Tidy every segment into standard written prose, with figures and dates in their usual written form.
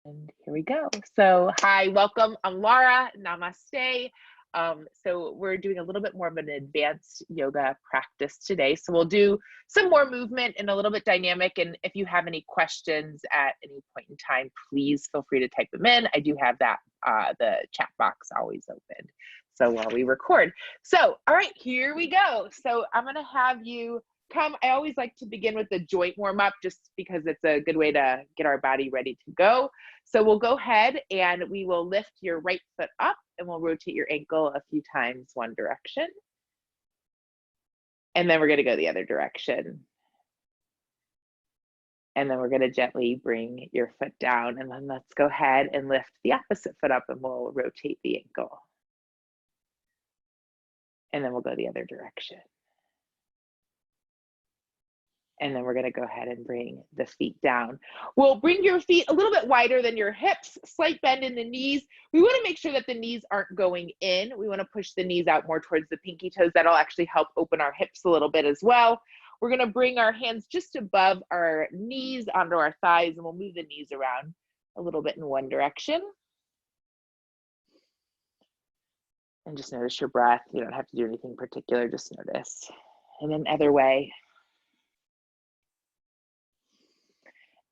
And here we go. So hi, welcome. I'm Lara. Namaste. So we're doing a little bit more of an advanced yoga practice today. So we'll do some more movement and a little bit dynamic. And if you have any questions at any point in time, please feel free to type them in. I do have that the chat box always open. So while we record. So all right, here we go. So I'm gonna have you come. I always like to begin with the joint warm up just because it's a good way to get our body ready to go. So we'll go ahead and we will lift your right foot up and we'll rotate your ankle a few times one direction. And then we're going to go the other direction. And then we're going to gently bring your foot down, and then let's go ahead and lift the opposite foot up and we'll rotate the ankle. And then we'll go the other direction. And then we're going to go ahead and bring the feet down. We'll bring your feet a little bit wider than your hips, slight bend in the knees. We want to make sure that the knees aren't going in. We want to push the knees out more towards the pinky toes. That'll actually help open our hips a little bit as well. We're going to bring our hands just above our knees onto our thighs, and we'll move the knees around a little bit in one direction. And just notice your breath. You don't have to do anything particular, just notice. And then other way.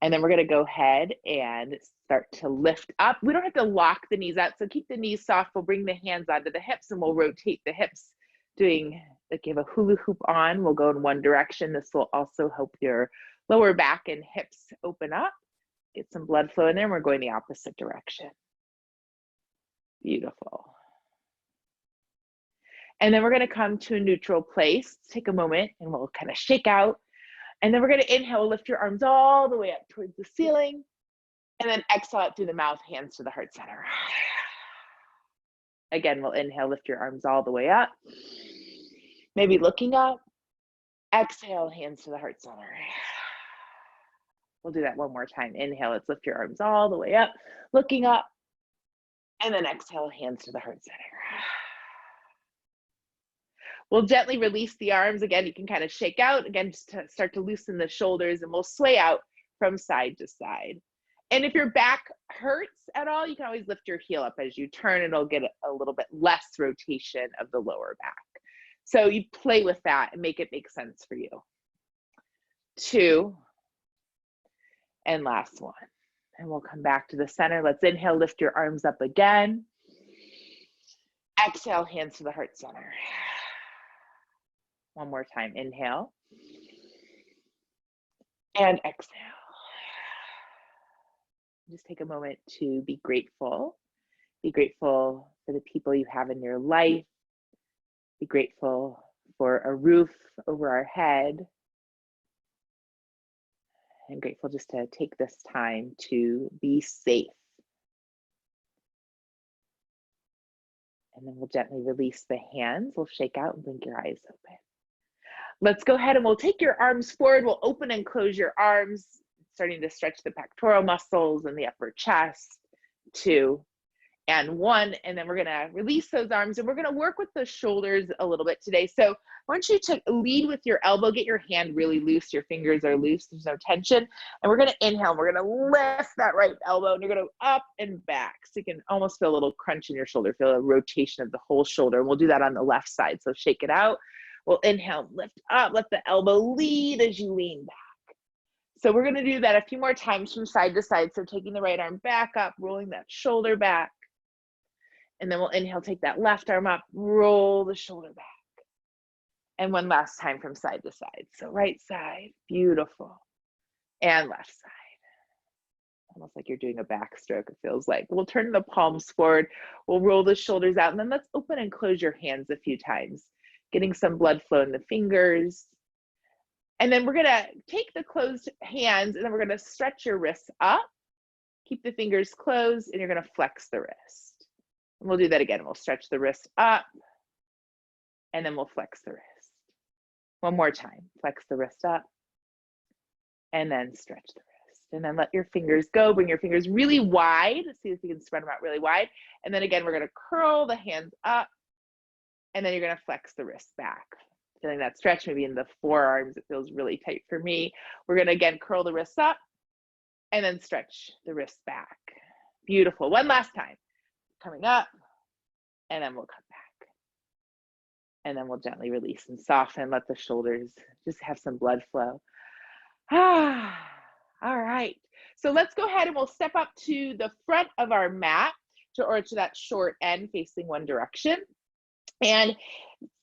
And then we're going to go ahead and start to lift up. We don't have to lock the knees out, so keep the knees soft. We'll bring the hands onto the hips and we'll rotate the hips, doing like you have a hula hoop on. We'll go in one direction. This will also help your lower back and hips open up, get some blood flow in there. And we're going the opposite direction. Beautiful. And then we're going to come to a neutral place. Take a moment and we'll kind of shake out. And then we're going to inhale, lift your arms all the way up towards the ceiling. And then exhale out through the mouth, hands to the heart center. Again, we'll inhale, lift your arms all the way up. Maybe looking up. Exhale, hands to the heart center. We'll do that one more time. Inhale, let's lift your arms all the way up, looking up. And then exhale, hands to the heart center. We'll gently release the arms. Again, you can kind of shake out, again, just to start to loosen the shoulders, and we'll sway out from side to side. And if your back hurts at all, you can always lift your heel up as you turn. It'll get a little bit less rotation of the lower back. So you play with that and make it make sense for you. 2, and last one. And we'll come back to the center. Let's inhale, lift your arms up again. Exhale, hands to the heart center. One more time, inhale. And exhale. Just take a moment to be grateful. Be grateful for the people you have in your life. Be grateful for a roof over our head. And grateful just to take this time to be safe. And then we'll gently release the hands. We'll shake out and blink your eyes open. Let's go ahead and we'll take your arms forward. We'll open and close your arms, starting to stretch the pectoral muscles and the upper chest. 2, and 1. And then we're going to release those arms and we're going to work with the shoulders a little bit today. So I want you to lead with your elbow, get your hand really loose. Your fingers are loose. There's no tension. And we're going to inhale. And we're going to lift that right elbow and you're going to up and back. So you can almost feel a little crunch in your shoulder, feel a rotation of the whole shoulder. And we'll do that on the left side. So shake it out. We'll inhale, lift up, let the elbow lead as you lean back. So we're going to do that a few more times from side to side. So taking the right arm back up, rolling that shoulder back. And then we'll inhale, take that left arm up, roll the shoulder back. And one last time from side to side. So right side, beautiful. And left side. Almost like you're doing a backstroke, it feels like. We'll turn the palms forward. We'll roll the shoulders out. And then let's open and close your hands a few times, getting some blood flow in the fingers. And then we're going to take the closed hands and then we're going to stretch your wrists up. Keep the fingers closed and you're going to flex the wrist. And we'll do that again. We'll stretch the wrist up and then we'll flex the wrist. One more time. Flex the wrist up and then stretch the wrist. And then let your fingers go. Bring your fingers really wide. See if you can spread them out really wide. And then again, we're going to curl the hands up. And then you're going to flex the wrist back. Feeling that stretch maybe in the forearms. It feels really tight for me. We're going to again curl the wrists up and then stretch the wrist back. Beautiful. One last time. Coming up, and then we'll come back. And then we'll gently release and soften. Let the shoulders just have some blood flow. Ah, all right. So let's go ahead and we'll step up to the front of our mat or to that short end facing one direction. And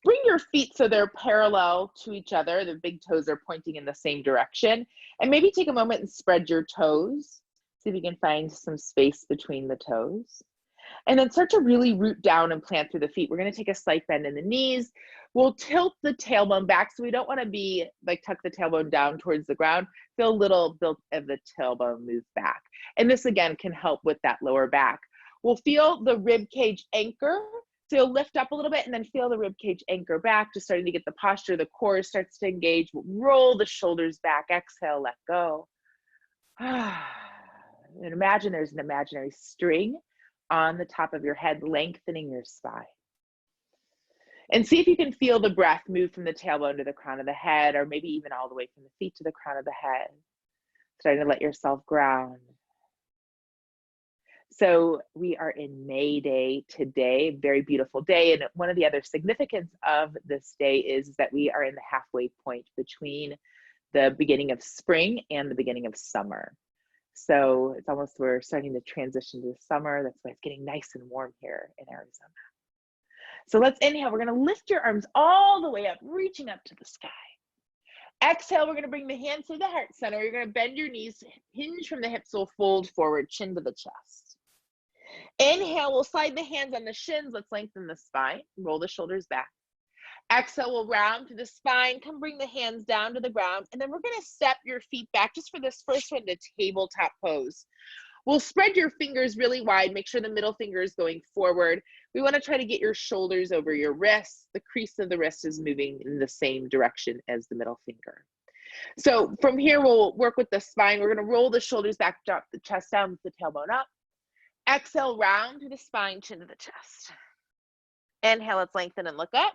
bring your feet so they're parallel to each other. The big toes are pointing in the same direction. And maybe take a moment and spread your toes. See if you can find some space between the toes. And then start to really root down and plant through the feet. We're going to take a slight bend in the knees. We'll tilt the tailbone back. So we don't want to be like tuck the tailbone down towards the ground. Feel a little bit of the tailbone move back. And this again can help with that lower back. We'll feel the rib cage anchor. So you'll lift up a little bit and then feel the rib cage anchor back, just starting to get the posture. The core starts to engage. We'll roll the shoulders back. Exhale, let go. And imagine there's an imaginary string on the top of your head, lengthening your spine. And see if you can feel the breath move from the tailbone to the crown of the head, or maybe even all the way from the feet to the crown of the head. Starting to let yourself ground. So we are in May Day today, very beautiful day. And one of the other significance of this day is that we are in the halfway point between the beginning of spring and the beginning of summer. So it's almost, we're starting to transition to summer. That's why it's getting nice and warm here in Arizona. So let's inhale. We're going to lift your arms all the way up, reaching up to the sky. Exhale, we're going to bring the hands to the heart center. You're going to bend your knees, hinge from the hips, will fold forward, chin to the chest. Inhale, we'll slide the hands on the shins. Let's lengthen the spine, roll the shoulders back. Exhale, we'll round to the spine, come bring the hands down to the ground, and then we're going to step your feet back just for this first one to tabletop pose. We'll spread your fingers really wide, make sure the middle finger is going forward. We want to try to get your shoulders over your wrists. The crease of the wrist is moving in the same direction as the middle finger. So from here, we'll work with the spine. We're going to roll the shoulders back, drop the chest down with the tailbone up. Exhale, round to the spine, chin to the chest. Inhale, let's lengthen and look up.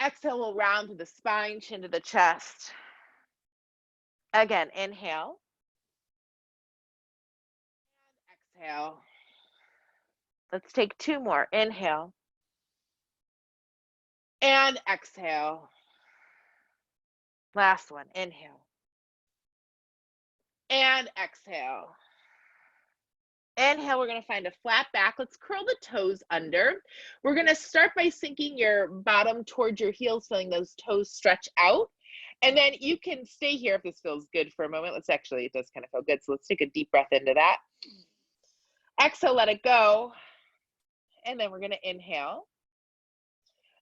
Exhale, we'll round to the spine, chin to the chest. Again, inhale. And exhale. Let's take two more. Inhale. And exhale. Last one. Inhale. And exhale. Inhale, we're going to find a flat back. Let's curl the toes under. We're going to start by sinking your bottom towards your heels, feeling those toes stretch out. And then you can stay here if this feels good for a moment. It does kind of feel good. So let's take a deep breath into that. Exhale, let it go. And then we're going to inhale.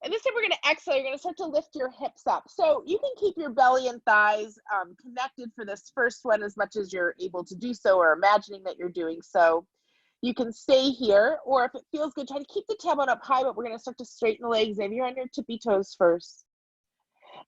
And this time we're going to exhale. You're going to start to lift your hips up. So you can keep your belly and thighs connected for this first one as much as you're able to do so, or imagining that you're doing so. You can stay here, or if it feels good, try to keep the tailbone up high, but we're going to start to straighten the legs. Maybe you're on your tippy toes first.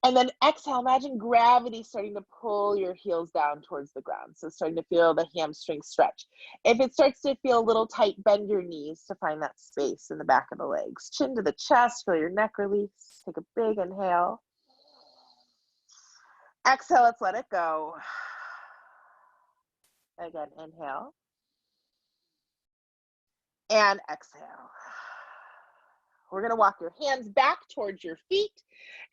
And then exhale, imagine gravity starting to pull your heels down towards the ground. So starting to feel the hamstring stretch. If it starts to feel a little tight, bend your knees to find that space in the back of the legs. Chin to the chest, feel your neck release. Take a big inhale. Exhale, let's let it go. Again, inhale. And exhale. We're going to walk your hands back towards your feet.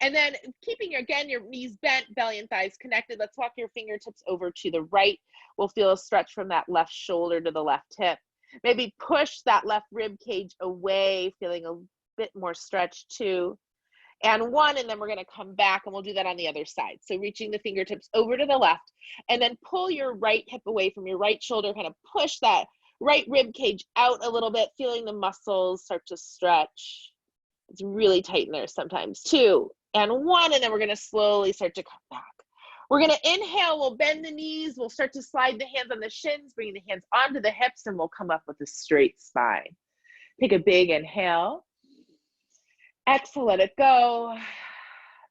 And then keeping, again, your knees bent, belly and thighs connected. Let's walk your fingertips over to the right. We'll feel a stretch from that left shoulder to the left hip. Maybe push that left rib cage away, feeling a bit more stretch, 2 and 1. And then we're going to come back, and we'll do that on the other side. So reaching the fingertips over to the left, and then pull your right hip away from your right shoulder, kind of push that right rib cage out a little bit, feeling the muscles start to stretch. It's really tight in there sometimes. 2 and 1, and then we're going to slowly start to come back. We're going to inhale, we'll bend the knees, we'll start to slide the hands on the shins, bringing the hands onto the hips, and we'll come up with a straight spine. Take a big inhale. Exhale, let it go.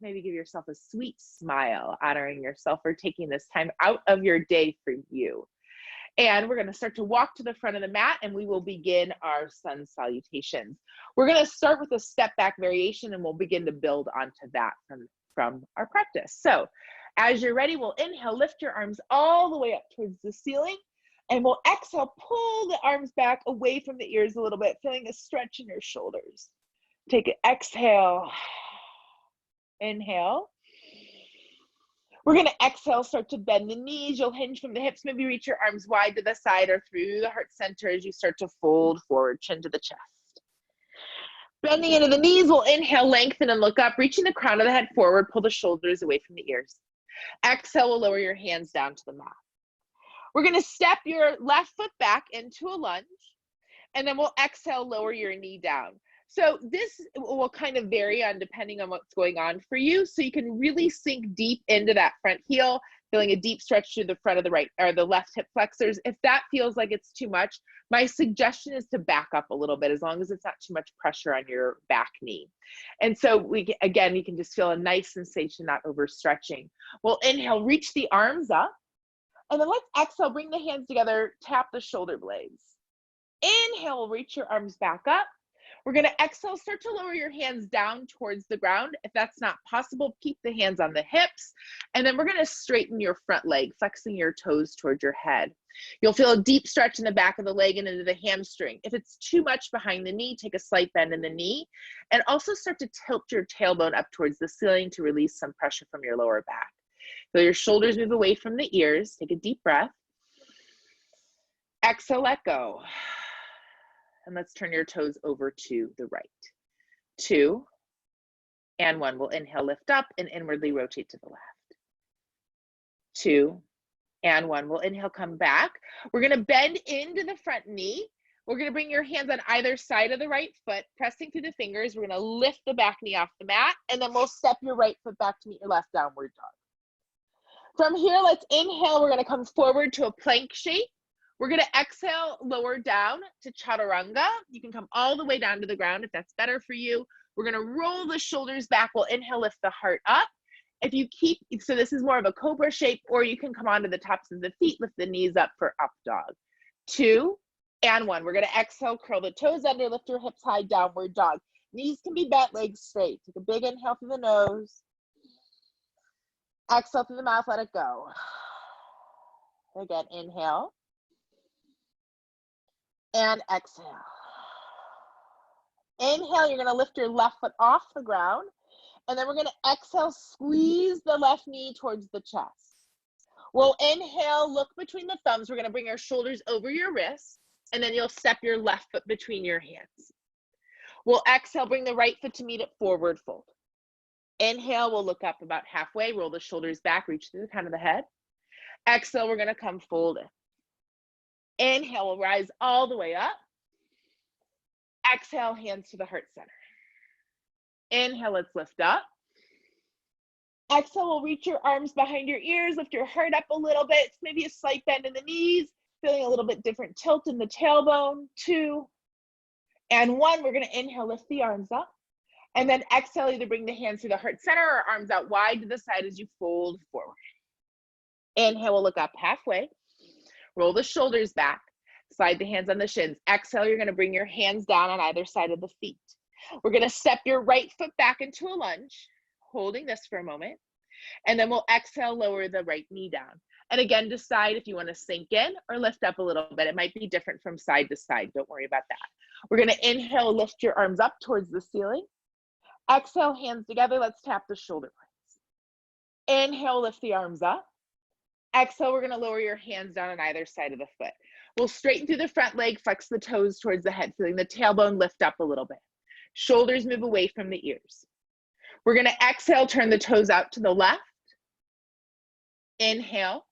Maybe give yourself a sweet smile, honoring yourself for taking this time out of your day for you. And we're going to start to walk to the front of the mat, and we will begin our sun salutations. We're going to start with a step back variation, and we'll begin to build onto that from our practice. So as you're ready, we'll inhale, lift your arms all the way up towards the ceiling. And we'll exhale, pull the arms back away from the ears a little bit, feeling a stretch in your shoulders. Take an exhale, inhale. We're gonna exhale, start to bend the knees. You'll hinge from the hips, maybe reach your arms wide to the side or through the heart center as you start to fold forward, chin to the chest. Bending into the knees, we'll inhale, lengthen and look up, reaching the crown of the head forward, pull the shoulders away from the ears. Exhale, we'll lower your hands down to the mat. We're gonna step your left foot back into a lunge, and then we'll exhale, lower your knee down. So this will kind of vary on depending on what's going on for you. So you can really sink deep into that front heel, feeling a deep stretch through the front of the right or the left hip flexors. If that feels like it's too much, my suggestion is to back up a little bit, as long as it's not too much pressure on your back knee. And so again, you can just feel a nice sensation, not overstretching. We'll inhale, reach the arms up, and then let's exhale, bring the hands together, tap the shoulder blades. Inhale, reach your arms back up. We're going to exhale, start to lower your hands down towards the ground. If that's not possible, keep the hands on the hips. And then we're going to straighten your front leg, flexing your toes towards your head. You'll feel a deep stretch in the back of the leg and into the hamstring. If it's too much behind the knee, take a slight bend in the knee. And also start to tilt your tailbone up towards the ceiling to release some pressure from your lower back. Feel your shoulders move away from the ears. Take a deep breath. Exhale, let go. And let's turn your toes over to the right. 2 and 1. We'll inhale, lift up and inwardly rotate to the left. 2 and 1. We'll inhale, come back. We're going to bend into the front knee. We're going to bring your hands on either side of the right foot, pressing through the fingers. We're going to lift the back knee off the mat, and then we'll step your right foot back to meet your left downward dog. From here, let's inhale. We're going to come forward to a plank shape. We're going to exhale, lower down to chaturanga. You can come all the way down to the ground if that's better for you. We're going to roll the shoulders back. We'll inhale, lift the heart up. If you keep, so this is more of a cobra shape, or you can come onto the tops of the feet, lift the knees up for up dog. 2 and 1. We're going to exhale, curl the toes under, lift your hips high, downward dog. Knees can be bent, legs straight. Take a big inhale through the nose. Exhale through the mouth, let it go. Again, inhale. And exhale. Inhale, you're going to lift your left foot off the ground. And then we're going to exhale, squeeze the left knee towards the chest. We'll inhale, look between the thumbs. We're going to bring your shoulders over your wrists. And then you'll step your left foot between your hands. We'll exhale, bring the right foot to meet it, forward fold. Inhale, we'll look up about halfway, roll the shoulders back, reach through the crown of the head. Exhale, we're going to come fold in. Inhale, we'll rise all the way up. Exhale, hands to the heart center. Inhale, let's lift up. Exhale, we'll reach your arms behind your ears, lift your heart up a little bit, maybe a slight bend in the knees, feeling a little bit different tilt in the tailbone. 2 and 1, we're going to inhale, lift the arms up. And then exhale, either bring the hands to the heart center or arms out wide to the side as you fold forward. Inhale, we'll look up halfway. Roll the shoulders back, slide the hands on the shins. Exhale, you're going to bring your hands down on either side of the feet. We're going to step your right foot back into a lunge, holding this for a moment. And then we'll exhale, lower the right knee down. And again, decide if you want to sink in or lift up a little bit. It might be different from side to side. Don't worry about that. We're going to inhale, lift your arms up towards the ceiling. Exhale, hands together. Let's tap the shoulder blades. Inhale, lift the arms up. Exhale, we're going to lower your hands down on either side of the foot. We'll straighten through the front leg, flex the toes towards the head, feeling the tailbone lift up a little bit. Shoulders move away from the ears. We're going to exhale, turn the toes out to the left. Inhale,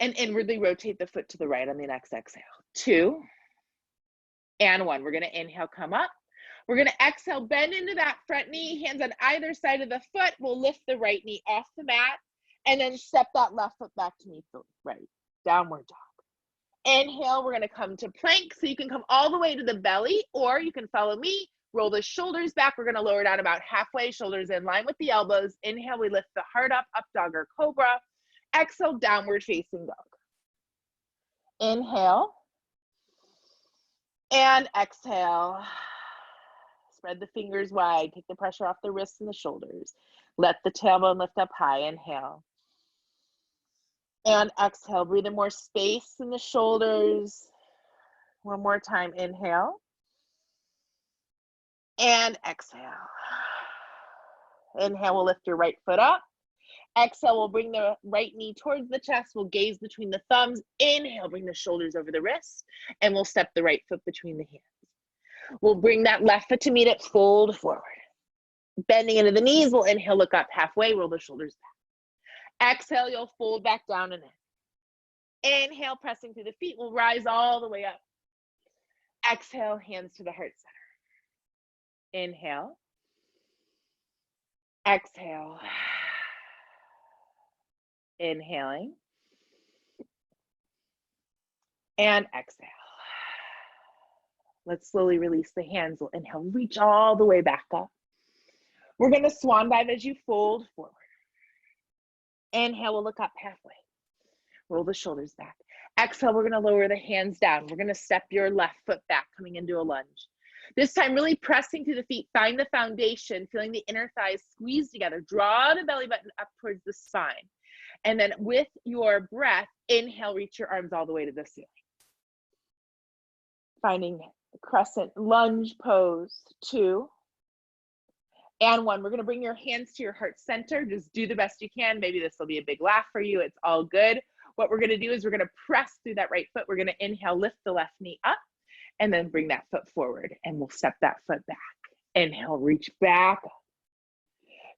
and inwardly rotate the foot to the right on the next exhale. 2 and 1. We're going to inhale, come up. We're going to exhale, bend into that front knee, hands on either side of the foot. We'll lift the right knee off the mat. And then step that left foot back to meet the right, downward dog. Inhale, we're gonna come to plank. So you can come all the way to the belly, or you can follow me, roll the shoulders back. We're gonna lower down about halfway, shoulders in line with the elbows. Inhale, we lift the heart up dog or cobra. Exhale, downward facing dog. Inhale, and exhale. Spread the fingers wide, take the pressure off the wrists and the shoulders. Let the tailbone lift up high, inhale. And exhale, breathe in more space in the shoulders. One more time, inhale. And exhale. Inhale, we'll lift your right foot up. Exhale, we'll bring the right knee towards the chest. We'll gaze between the thumbs. Inhale, bring the shoulders over the wrists. And we'll step the right foot between the hands. We'll bring that left foot to meet it, fold forward. Bending into the knees, we'll inhale, look up halfway, roll the shoulders back. Exhale, you'll fold back down and in. Inhale, pressing through the feet, we'll rise all the way up. Exhale, hands to the heart center. Inhale. Exhale. Inhaling. And exhale. Let's slowly release the hands. We'll inhale, reach all the way back up. We're going to swan dive as you fold forward. Inhale, we'll look up halfway. Roll the shoulders back. Exhale, we're going to lower the hands down. We're going to step your left foot back, coming into a lunge. This time, really pressing through the feet. Find the foundation, feeling the inner thighs squeeze together. Draw the belly button up towards the spine. And then with your breath, inhale, reach your arms all the way to the ceiling. Finding crescent lunge pose, 2 and 1. We're going to bring your hands to your heart center. Just do the best you can. Maybe this will be a big laugh for you. It's all good. What we're going to do is we're going to press through that right foot. We're going to inhale, lift the left knee up, and then bring that foot forward, and we'll step that foot back. Inhale, reach back up.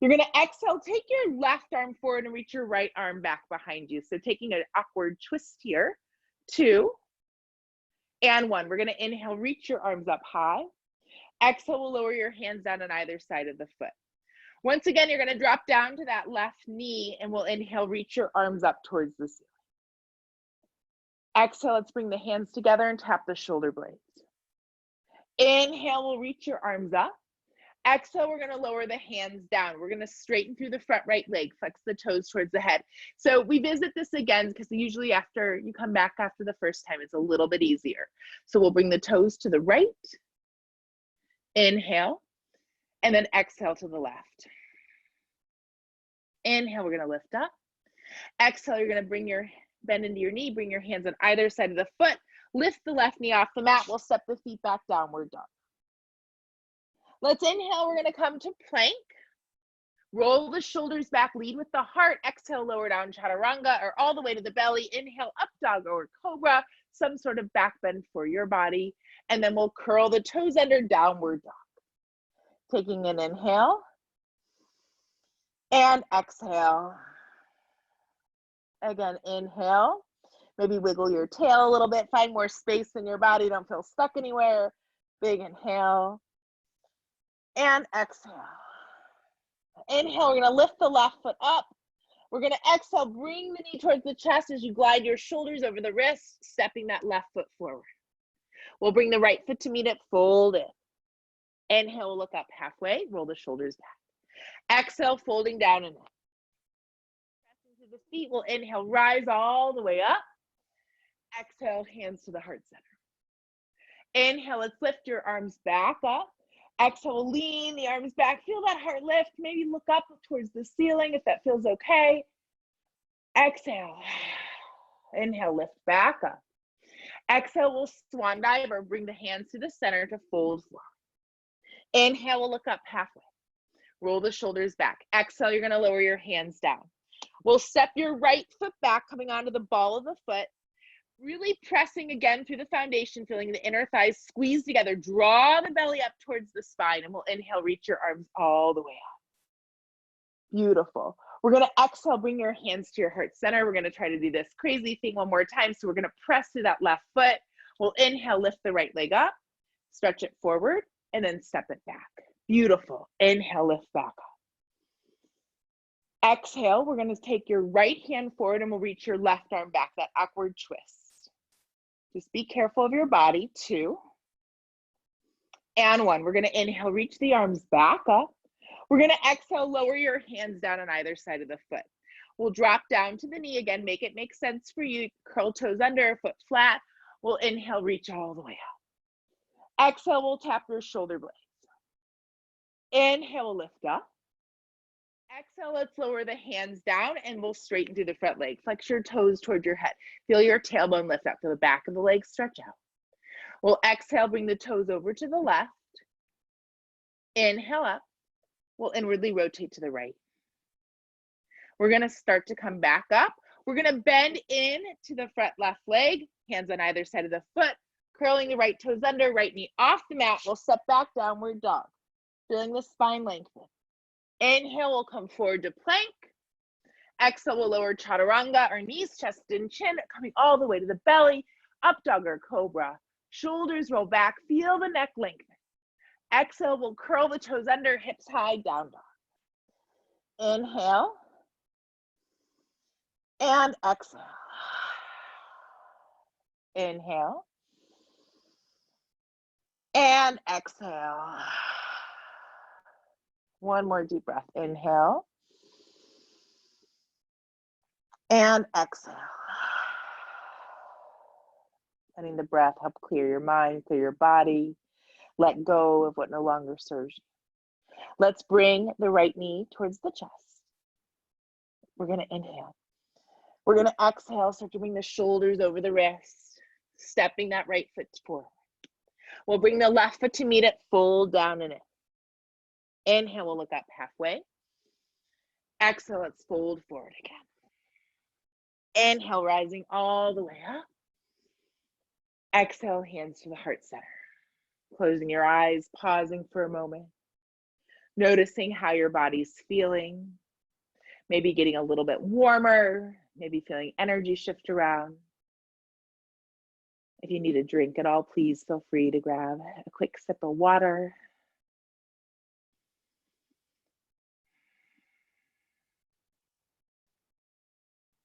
You're going to exhale, take your left arm forward and reach your right arm back behind you. So taking an awkward twist here, 2 and 1. We're going to inhale, reach your arms up high. Exhale, we'll lower your hands down on either side of the foot. Once again, you're going to drop down to that left knee, and we'll inhale, reach your arms up towards the ceiling. Exhale, let's bring the hands together and tap the shoulder blades. Inhale, we'll reach your arms up. Exhale, we're going to lower the hands down. We're going to straighten through the front right leg, flex the toes towards the head. So we visit this again because usually after you come back after the first time, it's a little bit easier. So we'll bring the toes to the right. Inhale, and then exhale to the left. Inhale, we're going to lift up. Exhale, you're going to bend into your knee, bring your hands on either side of the foot, lift the left knee off the mat. We'll step the feet back, downward dog. Let's inhale, we're going to come to plank. Roll the shoulders back, lead with the heart. Exhale, lower down chaturanga or all the way to the belly. Inhale, up dog or cobra, some sort of back bend for your body. And then we'll curl the toes under, downward dog. Taking an inhale and exhale. Again, inhale. Maybe wiggle your tail a little bit. Find more space in your body. Don't feel stuck anywhere. Big inhale. And exhale. Inhale, we're going to lift the left foot up. We're going to exhale, bring the knee towards the chest as you glide your shoulders over the wrists, stepping that left foot forward. We'll bring the right foot to meet it, fold in. Inhale, we'll look up halfway, roll the shoulders back. Exhale, folding down and in. Pressing to the feet, we'll inhale, rise all the way up. Exhale, hands to the heart center. Inhale, let's lift your arms back up. Exhale, lean the arms back. Feel that heart lift. Maybe look up towards the ceiling if that feels okay. Exhale. Inhale, lift back up. Exhale, we'll swan dive or bring the hands to the center to fold forward. Inhale, we'll look up halfway. Roll the shoulders back. Exhale, you're going to lower your hands down. We'll step your right foot back, coming onto the ball of the foot. Really pressing again through the foundation, feeling the inner thighs squeeze together. Draw the belly up towards the spine, and we'll inhale, reach your arms all the way up. Beautiful. We're going to exhale, bring your hands to your heart center. We're going to try to do this crazy thing one more time. So we're going to press through that left foot. We'll inhale, lift the right leg up, stretch it forward, and then step it back. Beautiful. Inhale, lift back up. Exhale, we're going to take your right hand forward and we'll reach your left arm back, that awkward twist. Just be careful of your body, 2 and 1. We're going to inhale, reach the arms back up. We're going to exhale, lower your hands down on either side of the foot. We'll drop down to the knee again, make it make sense for you. Curl toes under, foot flat. We'll inhale, reach all the way up. Exhale, we'll tap your shoulder blades. Inhale, lift up. Exhale, let's lower the hands down and we'll straighten through the front leg. Flex your toes toward your head. Feel your tailbone lift up to the back of the leg, stretch out. We'll exhale, bring the toes over to the left. Inhale up. We'll inwardly rotate to the right. We're gonna start to come back up. We're gonna bend in to the front left leg, hands on either side of the foot, curling the right toes under, right knee off the mat. We'll step back, downward dog. Feeling the spine lengthen. Inhale, we'll come forward to plank. Exhale, we'll lower chaturanga, our knees, chest, and chin, coming all the way to the belly, up dog or cobra. Shoulders roll back, feel the neck lengthen. Exhale, we'll curl the toes under, hips high, down dog. Inhale. And exhale. Inhale. And exhale. One more deep breath. Inhale. And exhale. Letting the breath help clear your mind, clear your body. Let go of what no longer serves you. Let's bring the right knee towards the chest. We're going to inhale. We're going to exhale, start to bring the shoulders over the wrists, stepping that right foot forward. We'll bring the left foot to meet it, fold down and in. Inhale, we'll look up halfway. Exhale, let's fold forward again. Inhale, rising all the way up. Exhale, hands to the heart center. Closing your eyes, pausing for a moment. Noticing how your body's feeling. Maybe getting a little bit warmer. Maybe feeling energy shift around. If you need a drink at all, please feel free to grab a quick sip of water.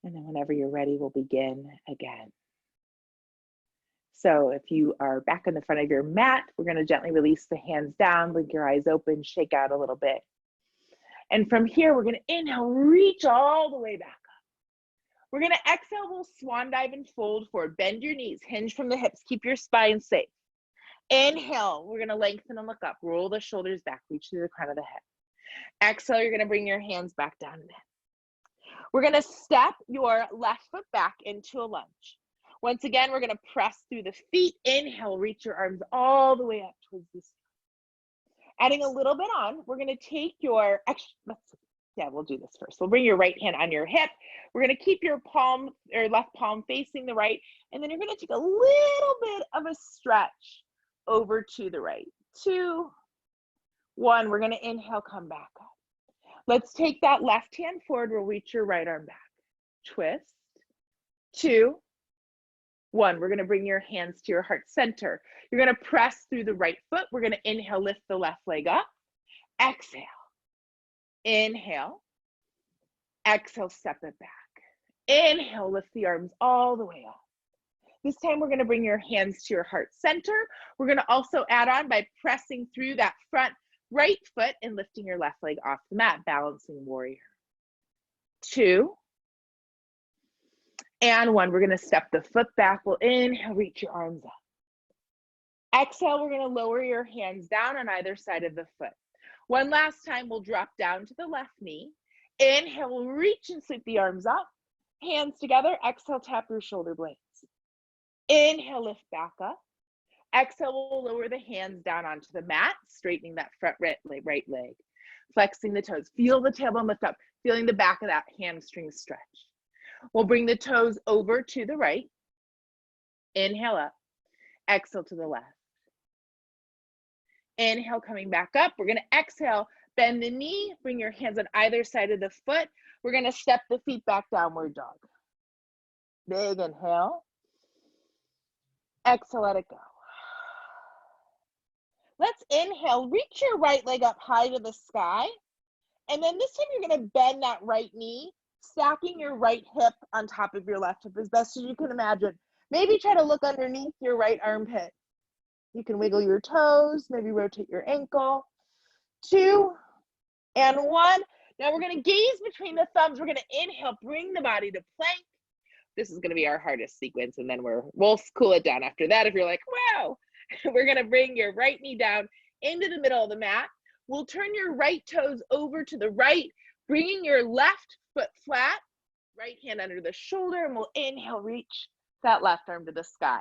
And then whenever you're ready, we'll begin again. So if you are back in the front of your mat, we're going to gently release the hands down, blink your eyes open, shake out a little bit. And from here, we're going to inhale, reach all the way back up. We're going to exhale, we'll swan dive and fold forward. Bend your knees, hinge from the hips, keep your spine safe. Inhale, we're going to lengthen and look up, roll the shoulders back, reach to the crown of the head. Exhale, you're going to bring your hands back down and in. We're going to step your left foot back into a lunge. Once again, we're going to press through the feet. Inhale, reach your arms all the way up towards the sky. Adding a little bit on, we're going to take your, we'll do this first. We'll bring your right hand on your hip. We're going to keep your palm or left palm facing the right. And then you're going to take a little bit of a stretch over to the right. 2, 1, we're going to inhale, come back up. Let's take that left hand forward. We'll reach your right arm back. Twist. 2, 1. We're going to bring your hands to your heart center. You're going to press through the right foot. We're going to inhale, lift the left leg up. Exhale. Inhale. Exhale, step it back. Inhale, lift the arms all the way up. This time we're going to bring your hands to your heart center. We're going to also add on by pressing through that front right foot and lifting your left leg off the mat, balancing warrior. 2, and 1. We're going to step the foot back. We'll inhale, reach your arms up. Exhale, we're going to lower your hands down on either side of the foot. One last time, we'll drop down to the left knee. Inhale, we'll reach and sweep the arms up. Hands together. Exhale, tap your shoulder blades. Inhale, lift back up. Exhale, we'll lower the hands down onto the mat, straightening that front right leg. Flexing the toes. Feel the tailbone lift up, feeling the back of that hamstring stretch. We'll bring the toes over to the right. Inhale up. Exhale to the left. Inhale, coming back up. We're going to exhale, bend the knee, bring your hands on either side of the foot. We're going to step the feet back, downward dog. Big inhale. Exhale, let it go. Let's inhale, reach your right leg up high to the sky. And then this time you're going to bend that right knee, stacking your right hip on top of your left hip as best as you can imagine. Maybe try to look underneath your right armpit. You can wiggle your toes, maybe rotate your ankle. 2, and 1. Now we're going to gaze between the thumbs. We're going to inhale, bring the body to plank. This is going to be our hardest sequence, and then we'll cool it down after that. If you're like, wow, we're going to bring your right knee down into the middle of the mat. We'll turn your right toes over to the right. Bringing your left foot flat, right hand under the shoulder, and we'll inhale, reach that left arm to the sky.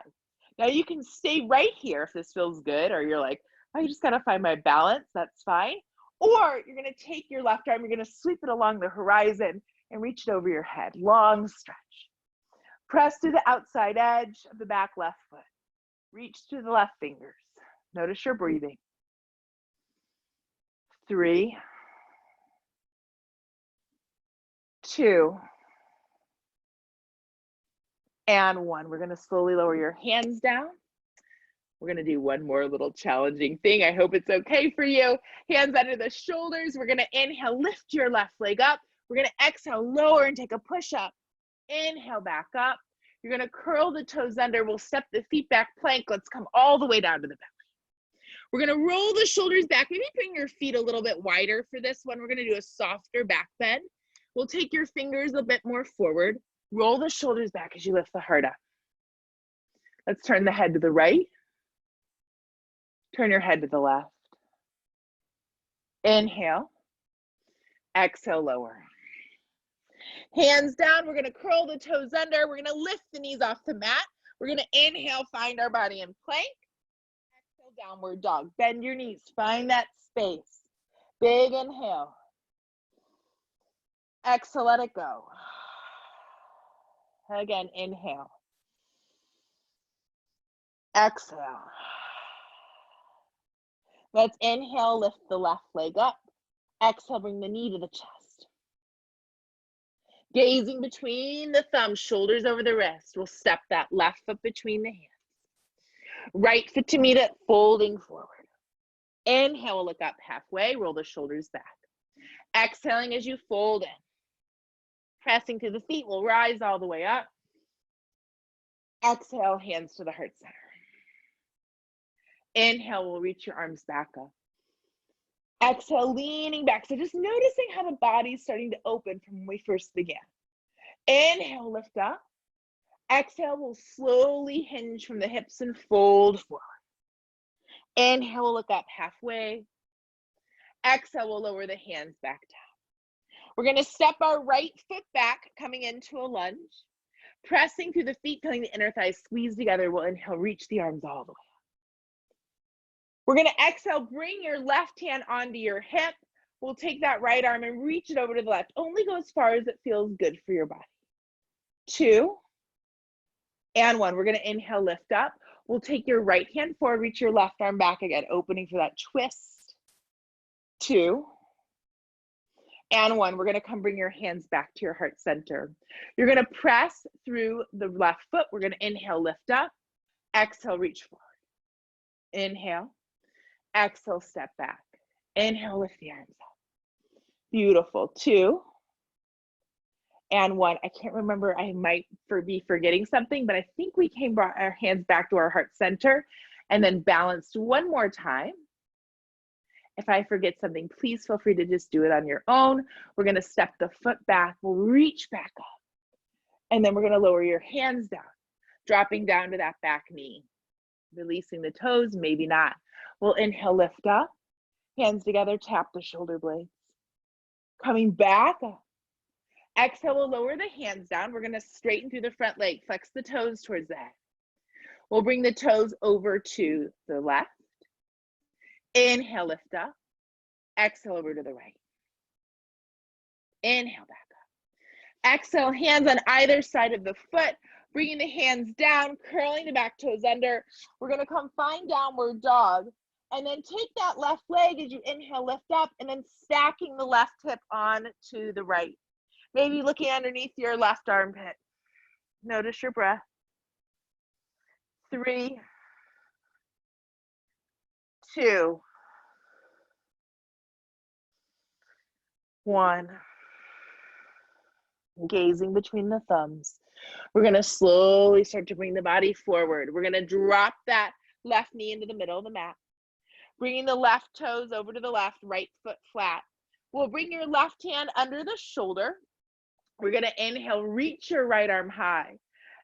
Now you can stay right here if this feels good, or you're like, oh, I just gotta find my balance, that's fine. Or you're gonna take your left arm, you're gonna sweep it along the horizon and reach it over your head, long stretch. Press to the outside edge of the back left foot. Reach to the left fingers. Notice your breathing. 3, 2, and 1. We're gonna slowly lower your hands down. We're gonna do one more little challenging thing. I hope it's okay for you. Hands under the shoulders. We're gonna inhale, lift your left leg up. We're gonna exhale, lower and take a push up. Inhale, back up. You're gonna curl the toes under. We'll step the feet back, plank. Let's come all the way down to the belly. We're gonna roll the shoulders back. Maybe bring your feet a little bit wider for this one. We're gonna do a softer back bend. We'll take your fingers a bit more forward. Roll the shoulders back as you lift the heart up. Let's turn the head to the right. Turn your head to the left. Inhale. Exhale, lower. Hands down. We're going to curl the toes under. We're going to lift the knees off the mat. We're going to inhale, find our body in plank. Exhale, downward dog. Bend your knees. Find that space. Big inhale. Exhale, let it go. Again, inhale. Exhale. Let's inhale, lift the left leg up. Exhale, bring the knee to the chest. Gazing between the thumbs, shoulders over the wrist. We'll step that left foot between the hands. Right foot to meet it, folding forward. Inhale, we'll look up halfway, roll the shoulders back. Exhaling as you fold in. Pressing to the feet, we'll rise all the way up. Exhale, hands to the heart center. Inhale, we'll reach your arms back up. Exhale, leaning back. So just noticing how the body's starting to open from when we first began. Inhale, lift up. Exhale, we'll slowly hinge from the hips and fold forward. Inhale, we'll look up halfway. Exhale, we'll lower the hands back down. We're going to step our right foot back, coming into a lunge. Pressing through the feet, feeling the inner thighs squeeze together. We'll inhale, reach the arms all the way up. We're going to exhale, bring your left hand onto your hip. We'll take that right arm and reach it over to the left. Only go as far as it feels good for your body. 2, and 1. We're going to inhale, lift up. We'll take your right hand forward, reach your left arm back again, opening for that twist. 2, and 1. We're going to come bring your hands back to your heart center. You're going to press through the left foot. We're going to inhale, lift up. Exhale, reach forward. Inhale. Exhale, step back. Inhale, lift the arms up. Beautiful. 2, and 1. I can't remember. I might be forgetting something, but I think we brought our hands back to our heart center and then balanced one more time. If I forget something, please feel free to just do it on your own. We're going to step the foot back. We'll reach back up. And then we're going to lower your hands down, dropping down to that back knee. Releasing the toes, maybe not. We'll inhale, lift up. Hands together, tap the shoulder blades. Coming back up. Exhale, we'll lower the hands down. We're going to straighten through the front leg. Flex the toes towards the head. We'll bring the toes over to the left. Inhale, lift up. Exhale, over to the right. Inhale, back up. Exhale, hands on either side of the foot. Bringing the hands down, curling the back toes under. We're going to come find downward dog. And then take that left leg as you inhale, lift up, and then stacking the left hip on to the right. Maybe looking underneath your left armpit. Notice your breath. 3, 2, 1. Gazing between the thumbs. We're going to slowly start to bring the body forward. We're going to drop that left knee into the middle of the mat. Bringing the left toes over to the left, right foot flat. We'll bring your left hand under the shoulder. We're going to inhale, reach your right arm high.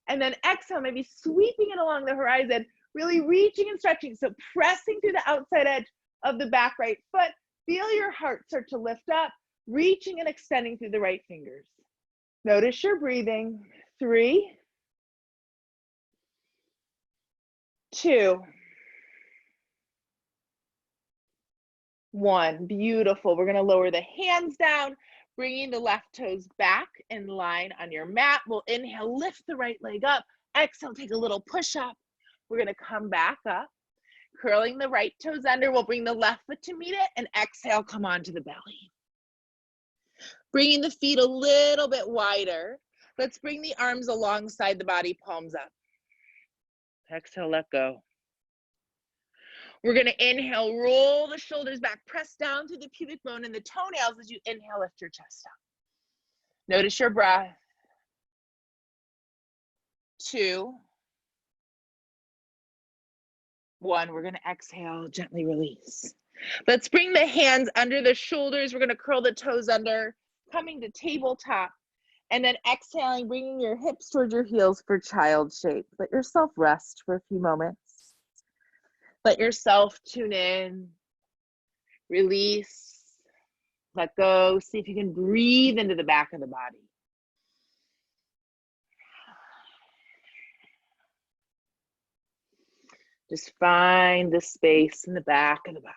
And then exhale, maybe sweeping it along the horizon, really reaching and stretching. So pressing through the outside edge of the back right foot. Feel your heart start to lift up. reaching and extending through the right fingers. Notice your breathing. 3, 2, 1. Beautiful. We're going to lower the hands down, bringing the left toes back in line on your mat. We'll inhale, lift the right leg up. Exhale, take a little push up. We're going to come back up, curling the right toes under. We'll bring the left foot to meet it, and exhale, come onto the belly. Bringing the feet a little bit wider. Let's bring the arms alongside the body, palms up. Exhale, let go. We're going to inhale, roll the shoulders back, press down through the pubic bone and the toenails as you inhale, lift your chest up. Notice your breath. 2, 1. We're going to exhale, gently release. Let's bring the hands under the shoulders. We're going to curl the toes under, coming to tabletop, and then exhaling, bringing your hips towards your heels for child shape. Let yourself rest for a few moments. Let yourself tune in, release, let go. See if you can breathe into the back of the body. Just find the space in the back of the body.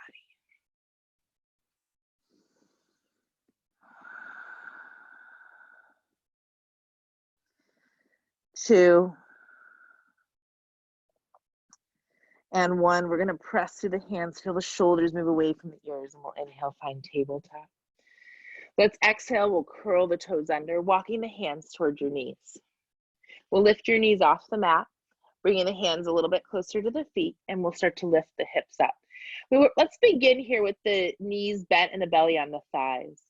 2, and 1. We're going to press through the hands, feel the shoulders move away from the ears, and we'll inhale, find tabletop. Let's exhale, we'll curl the toes under, walking the hands towards your knees. We'll lift your knees off the mat, bringing the hands a little bit closer to the feet, and we'll start to lift the hips up. Let's begin here with the knees bent and the belly on the thighs.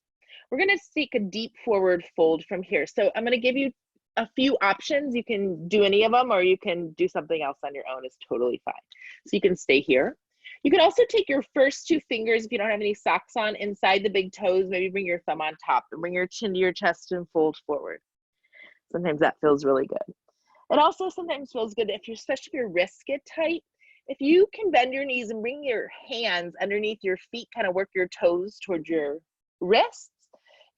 We're going to take a deep forward fold from here. So I'm going to give you a few options. You can do any of them, or you can do something else on your own. It's totally fine. So you can stay here. You can also take your first 2 fingers, if you don't have any socks on, inside the big toes. Maybe bring your thumb on top and bring your chin to your chest and fold forward. Sometimes that feels really good. It also sometimes feels good especially if your wrists get tight. If you can bend your knees and bring your hands underneath your feet, kind of work your toes towards your wrists,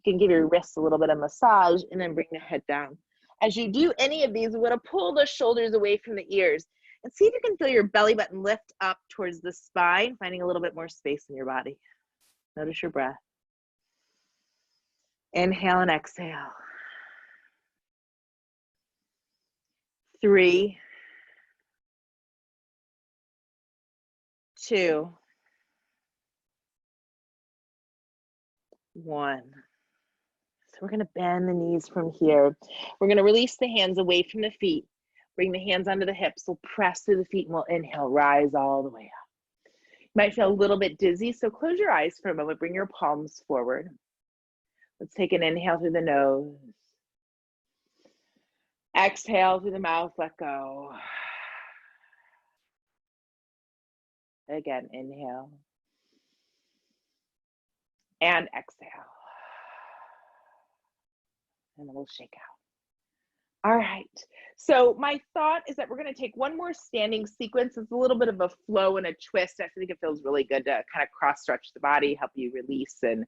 you can give your wrists a little bit of massage and then bring the head down. As you do any of these, we're going to pull the shoulders away from the ears and see if you can feel your belly button lift up towards the spine, finding a little bit more space in your body. Notice your breath. Inhale and exhale. 3, 2, 1. So we're going to bend the knees from here. We're going to release the hands away from the feet. Bring the hands onto the hips. We'll press through the feet and we'll inhale, rise all the way up. You might feel a little bit dizzy, so close your eyes for a moment. Bring your palms forward. Let's take an inhale through the nose. Exhale through the mouth, let go. Again, inhale. And exhale. And then we'll shake out. All right, so my thought is that we're going to take one more standing sequence. It's a little bit of a flow and a twist. I think it feels really good to kind of cross-stretch the body, help you release and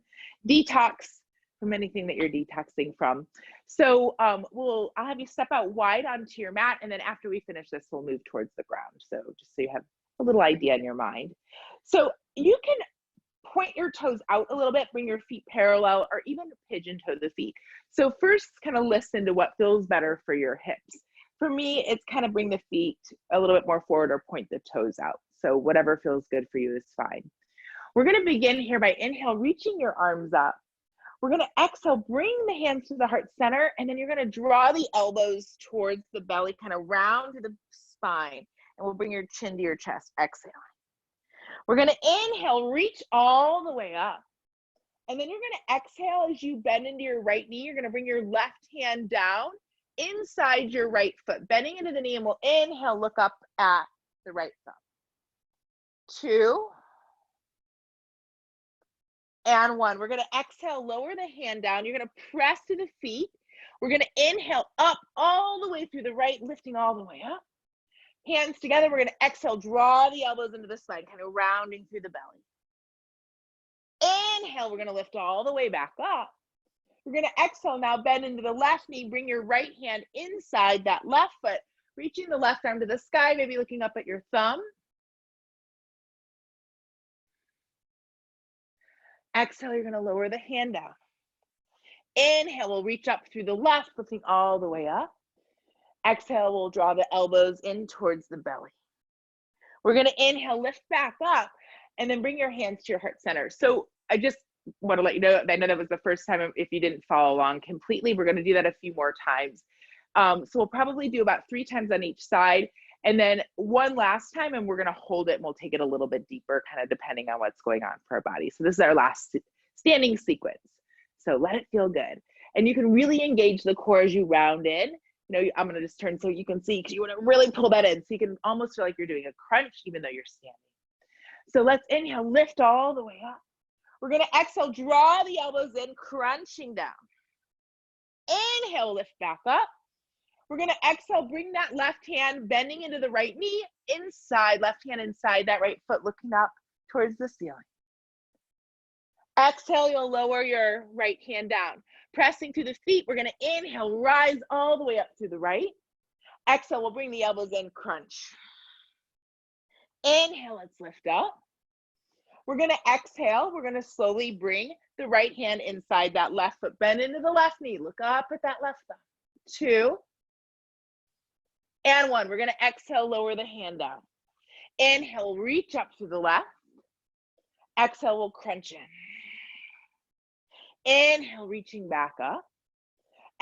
detox from anything that you're detoxing from. So I'll have you step out wide onto your mat, and then after we finish this, we'll move towards the ground. So just so you have a little idea in your mind. So you can point your toes out a little bit, bring your feet parallel, or even pigeon toe the feet. So first, kind of listen to what feels better for your hips. For me, it's kind of bring the feet a little bit more forward or point the toes out. So whatever feels good for you is fine. We're going to begin here by inhale, reaching your arms up. We're going to exhale, bring the hands to the heart center, and then you're going to draw the elbows towards the belly, kind of round to the spine, and we'll bring your chin to your chest, exhale. We're going to inhale, reach all the way up. And then you're going to exhale as you bend into your right knee. You're going to bring your left hand down inside your right foot, bending into the knee, and we'll inhale, look up at the right thumb. 2, and 1. We're going to exhale, lower the hand down. You're going to press to the feet. We're going to inhale up all the way through the right, lifting all the way up. Hands together. We're going to exhale, draw the elbows into the spine, kind of rounding through the belly. Inhale, we're gonna lift all the way back up. We're gonna exhale now, bend into the left knee, bring your right hand inside that left foot, reaching the left arm to the sky, maybe looking up at your thumb. Exhale, you're gonna lower the hand down. Inhale, we'll reach up through the left, lifting all the way up. Exhale, we'll draw the elbows in towards the belly. We're gonna inhale, lift back up, and then bring your hands to your heart center. So I just want to let you know, I know that was the first time if you didn't follow along completely. We're gonna do that a few more times. So we'll probably do about 3 times on each side, and then one last time, and we're gonna hold it, and we'll take it a little bit deeper, kind of depending on what's going on for our body. So this is our last standing sequence. So let it feel good. And you can really engage the core as you round in. You know, I'm gonna just turn so you can see, because you wanna really pull that in. So you can almost feel like you're doing a crunch, even though you're standing. So let's inhale, lift all the way up. We're gonna exhale, draw the elbows in, crunching down. Inhale, lift back up. We're gonna exhale, bring that left hand bending into the right knee, inside, left hand inside that right foot, looking up towards the ceiling. Exhale, you'll lower your right hand down. Pressing through the feet, we're gonna inhale, rise all the way up to the right. Exhale, we'll bring the elbows in, crunch. Inhale, let's lift up. We're gonna exhale, we're gonna slowly bring the right hand inside that left foot, bend into the left knee, look up at that left thumb. 2, and 1. We're gonna exhale, lower the hand down. Inhale, reach up to the left. Exhale, we'll crunch in. Inhale, reaching back up.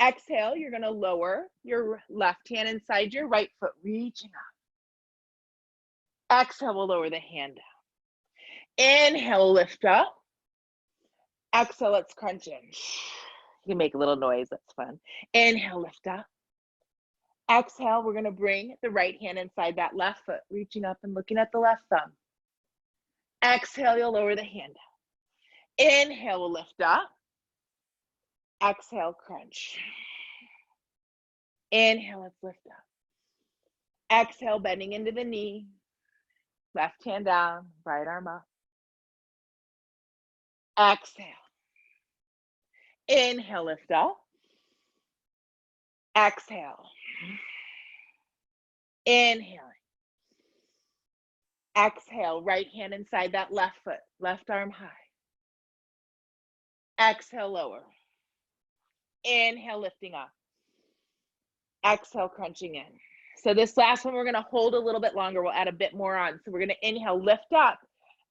Exhale, you're gonna lower your left hand inside your right foot, reaching up. Exhale, we'll lower the hand down. Inhale, lift up. Exhale, let's crunch in. You can make a little noise, that's fun. Inhale, lift up. Exhale, we're gonna bring the right hand inside that left foot, reaching up and looking at the left thumb. Exhale, you'll lower the hand down. Inhale, we'll lift up. Exhale, crunch. Inhale, let's lift up. Exhale, bending into the knee. Left hand down, right arm up. Exhale. Inhale, lift up. Exhale. Inhaling. Exhale, right hand inside that left foot, left arm high. Exhale, lower. Inhale, lifting up. Exhale, crunching in. So this last one, we're gonna hold a little bit longer. We'll add a bit more on. So we're gonna inhale, lift up.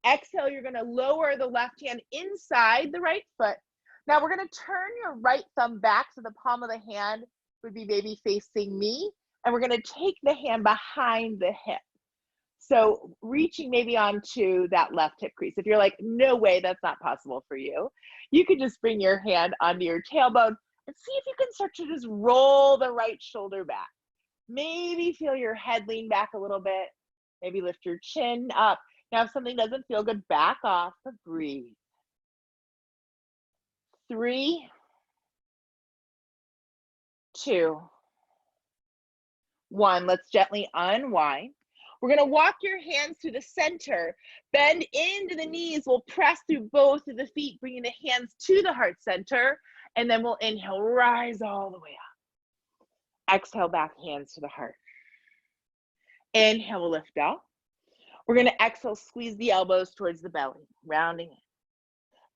Exhale, you're gonna lower the left hand inside the right foot. Now we're gonna turn your right thumb back so the palm of the hand would be maybe facing me. And we're gonna take the hand behind the hip. So reaching maybe onto that left hip crease. If you're like, no way, that's not possible for you, you could just bring your hand onto your tailbone and see if you can start to just roll the right shoulder back. Maybe feel your head lean back a little bit. Maybe lift your chin up. Now, if something doesn't feel good, back off, but breathe. 3, 2, 1. Let's gently unwind. We're gonna walk your hands to the center, bend into the knees. We'll press through both of the feet, bringing the hands to the heart center, and then we'll inhale, rise all the way up. Exhale, back hands to the heart. Inhale, we'll lift up. We're gonna exhale, squeeze the elbows towards the belly, rounding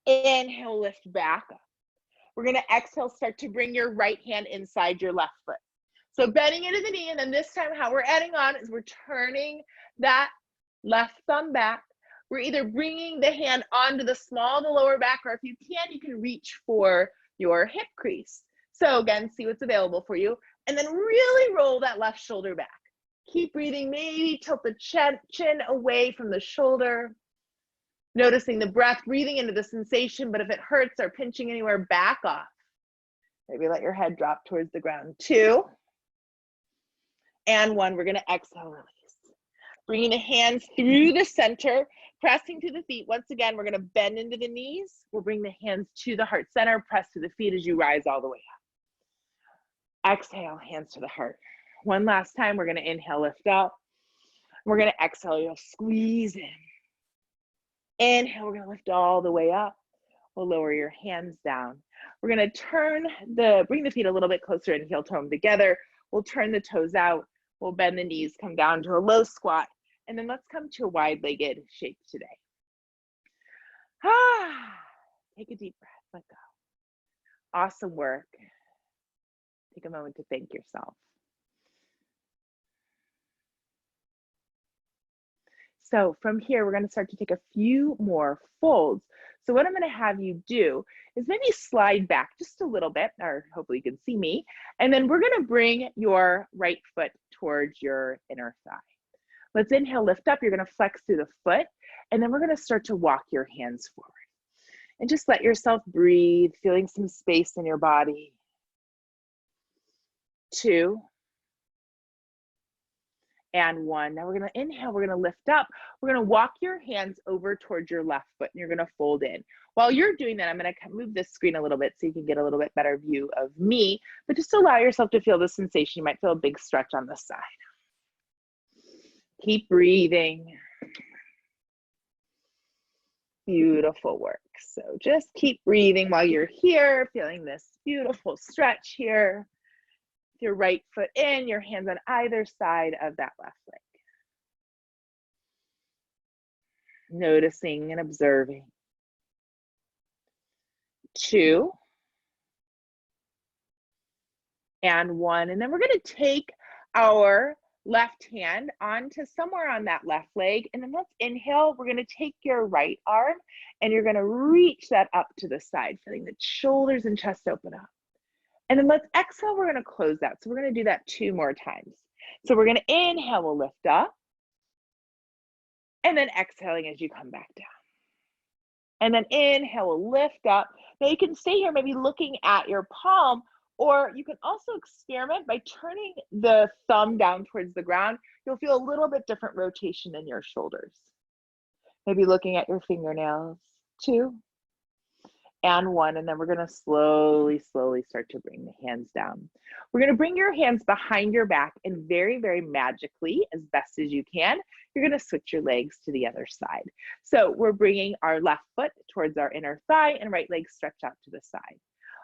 in. Inhale, lift back up. We're gonna exhale, start to bring your right hand inside your left foot. So bending into the knee, and then this time how we're adding on is we're turning that left thumb back. We're either bringing the hand onto the small of the lower back, or if you can reach for your hip crease. So again, see what's available for you, and then really roll that left shoulder back. Keep breathing, maybe tilt the chin away from the shoulder. Noticing the breath, breathing into the sensation, but if it hurts or pinching anywhere, back off. Maybe let your head drop towards the ground. 2, and 1. We're gonna exhale, release. Bringing the hands through the center, pressing to the feet. Once again, we're gonna bend into the knees. We'll bring the hands to the heart center, press to the feet as you rise all the way up. Exhale, hands to the heart. One last time, we're gonna inhale, lift up. We're gonna exhale, you'll squeeze in. Inhale, we're gonna lift all the way up. We'll lower your hands down. We're gonna bring the feet a little bit closer and heel toe together. We'll turn the toes out. We'll bend the knees, come down to a low squat, and then let's come to a wide-legged shape today. Take a deep breath, let go. Awesome work. Take a moment to thank yourself. So from here, we're gonna start to take a few more folds. So what I'm gonna have you do is maybe slide back just a little bit, or hopefully you can see me, and then we're gonna bring your right foot towards your inner thigh. Let's inhale, lift up. You're gonna flex through the foot, and then we're gonna start to walk your hands forward. And just let yourself breathe, feeling some space in your body. 2, and 1. Now we're gonna inhale, we're gonna lift up. We're gonna walk your hands over towards your left foot, and you're gonna fold in. While you're doing that, I'm gonna move this screen a little bit so you can get a little bit better view of me, but just allow yourself to feel the sensation. You might feel a big stretch on the side. Keep breathing. Beautiful work. So just keep breathing while you're here, feeling this beautiful stretch here. Your right foot in, your hands on either side of that left leg. Noticing and observing. 2, and 1. And then we're gonna take our left hand onto somewhere on that left leg. And then let's inhale. We're gonna take your right arm and you're gonna reach that up to the side, feeling the shoulders and chest open up. And then let's exhale, we're gonna close that. So we're gonna do that 2 more times. So we're gonna inhale, we'll lift up. And then exhaling as you come back down. And then inhale, we'll lift up. Now you can stay here maybe looking at your palm, or you can also experiment by turning the thumb down towards the ground. You'll feel a little bit different rotation in your shoulders. Maybe looking at your fingernails. 2, and 1, and then we're gonna slowly start to bring the hands down. We're gonna bring your hands behind your back, and very, very magically, as best as you can, you're gonna switch your legs to the other side. So we're bringing our left foot towards our inner thigh and right leg stretch out to the side.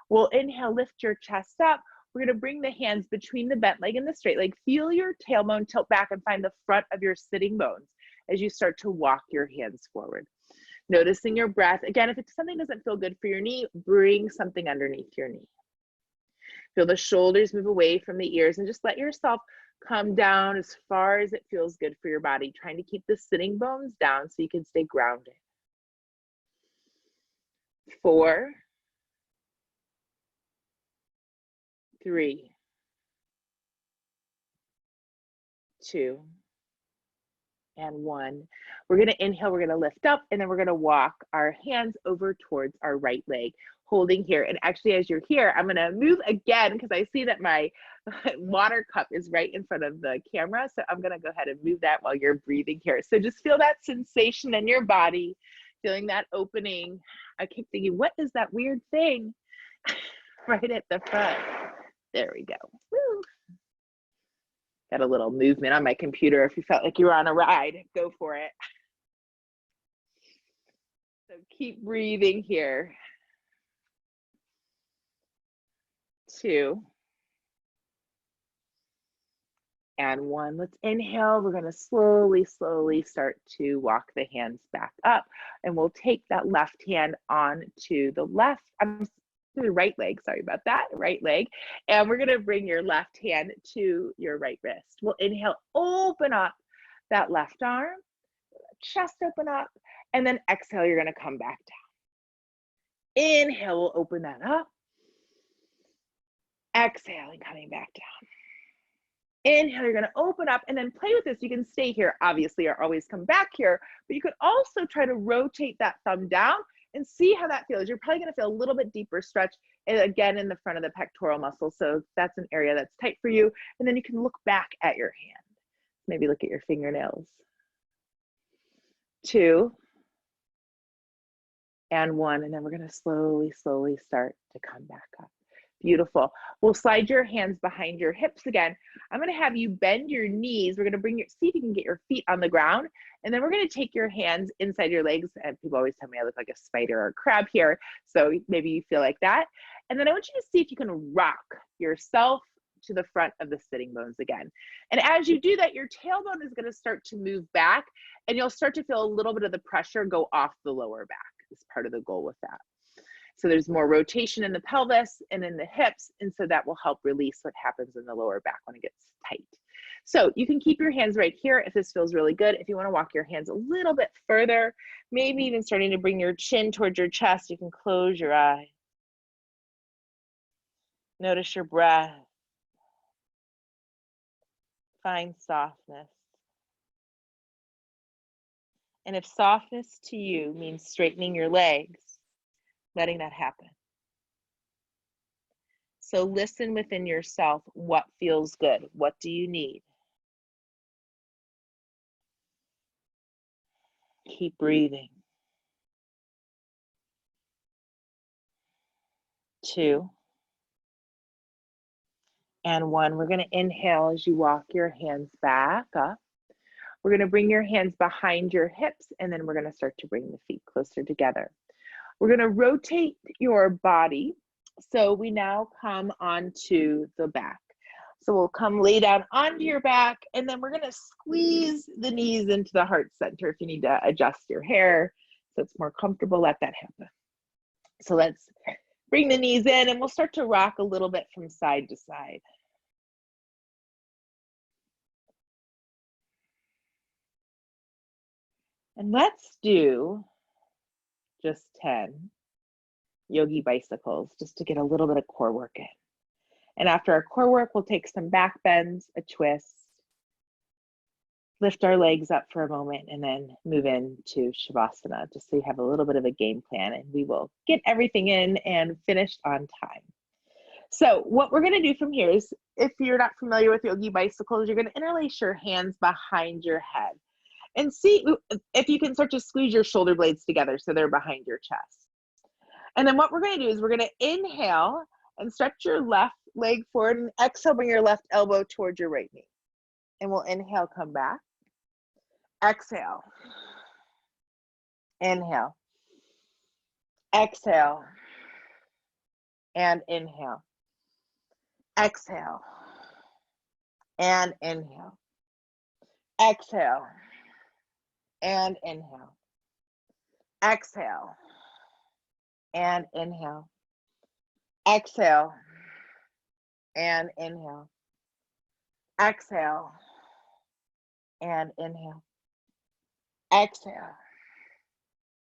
We'll inhale, lift your chest up. We're gonna bring the hands between the bent leg and the straight leg. Feel your tailbone tilt back and find the front of your sitting bones as you start to walk your hands forward. Noticing your breath. Again, if something doesn't feel good for your knee, bring something underneath your knee. Feel the shoulders move away from the ears and just let yourself come down as far as it feels good for your body, trying to keep the sitting bones down so you can stay grounded. 4, 3, 2, and 1. We're gonna inhale, we're gonna lift up, and then we're gonna walk our hands over towards our right leg, holding here. And actually, as you're here, I'm gonna move again because I see that my water cup is right in front of the camera. So I'm gonna go ahead and move that while you're breathing here. So just feel that sensation in your body, feeling that opening. I keep thinking, what is that weird thing right at the front? There we go. Woo. Got a little movement on my computer. If you felt like you were on a ride, go for it. So keep breathing here. 2, and 1. Let's inhale. We're going to slowly start to walk the hands back up, and we'll take that left hand on to the the right leg, sorry about that, right leg. And we're gonna bring your left hand to your right wrist. We'll inhale, open up that left arm, chest open up, and then exhale, you're gonna come back down. Inhale, we'll open that up. Exhaling, coming back down. Inhale, you're gonna open up and then play with this. You can stay here, obviously, or always come back here, but you could also try to rotate that thumb down and see how that feels. You're probably gonna feel a little bit deeper stretch, and again, in the front of the pectoral muscle. So that's an area that's tight for you. And then you can look back at your hand. Maybe look at your fingernails. 2, and 1, and then we're gonna slowly start to come back up. Beautiful. We'll slide your hands behind your hips again. I'm going to have you bend your knees. We're going to see if you can get your feet on the ground. And then we're going to take your hands inside your legs. And people always tell me I look like a spider or a crab here. So maybe you feel like that. And then I want you to see if you can rock yourself to the front of the sitting bones again. And as you do that, your tailbone is going to start to move back, and you'll start to feel a little bit of the pressure go off the lower back. Is part of the goal with that. So there's more rotation in the pelvis and in the hips, and so that will help release what happens in the lower back when it gets tight. So you can keep your hands right here if this feels really good. If you want to walk your hands a little bit further, maybe even starting to bring your chin towards your chest, you can close your eyes. Notice your breath. Find softness. And if softness to you means straightening your legs, letting that happen. So listen within yourself, what feels good? What do you need? Keep breathing. 2 and 1. We're going to inhale as you walk your hands back up. We're going to bring your hands behind your hips, and then we're going to start to bring the feet closer together. We're going to rotate your body. So we now come onto the back. So we'll come lay down onto your back, and then we're going to squeeze the knees into the heart center. If you need to adjust your hair so it's more comfortable, let that happen. So let's bring the knees in, and we'll start to rock a little bit from side to side. And let's do just 10 yogi bicycles just to get a little bit of core work in. And after our core work, we'll take some back bends, a twist, lift our legs up for a moment, and then move into Shavasana, just so you have a little bit of a game plan, and we will get everything in and finished on time. So what we're going to do from here is, if you're not familiar with yogi bicycles, you're going to interlace your hands behind your head and see if you can start to squeeze your shoulder blades together so they're behind your chest. And then what we're going to do is we're going to inhale and stretch your left leg forward, and exhale, bring your left elbow towards your right knee. And we'll inhale, come back. Exhale. Inhale. Exhale. And inhale. Exhale. And inhale. Exhale. And inhale. Exhale. And inhale. Exhale. And inhale. Exhale. And inhale. Exhale.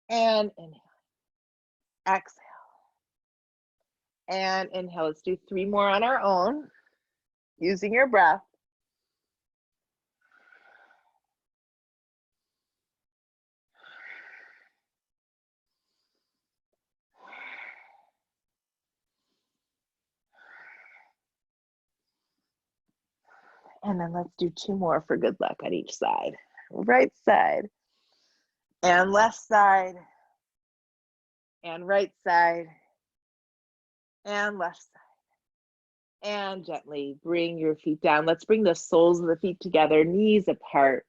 And inhale. Exhale. And inhale. Let's do 3 more on our own, using your breath. And then let's do 2 more for good luck on each side. Right side, and left side, and right side, and left side. And gently bring your feet down. Let's bring the soles of the feet together, knees apart.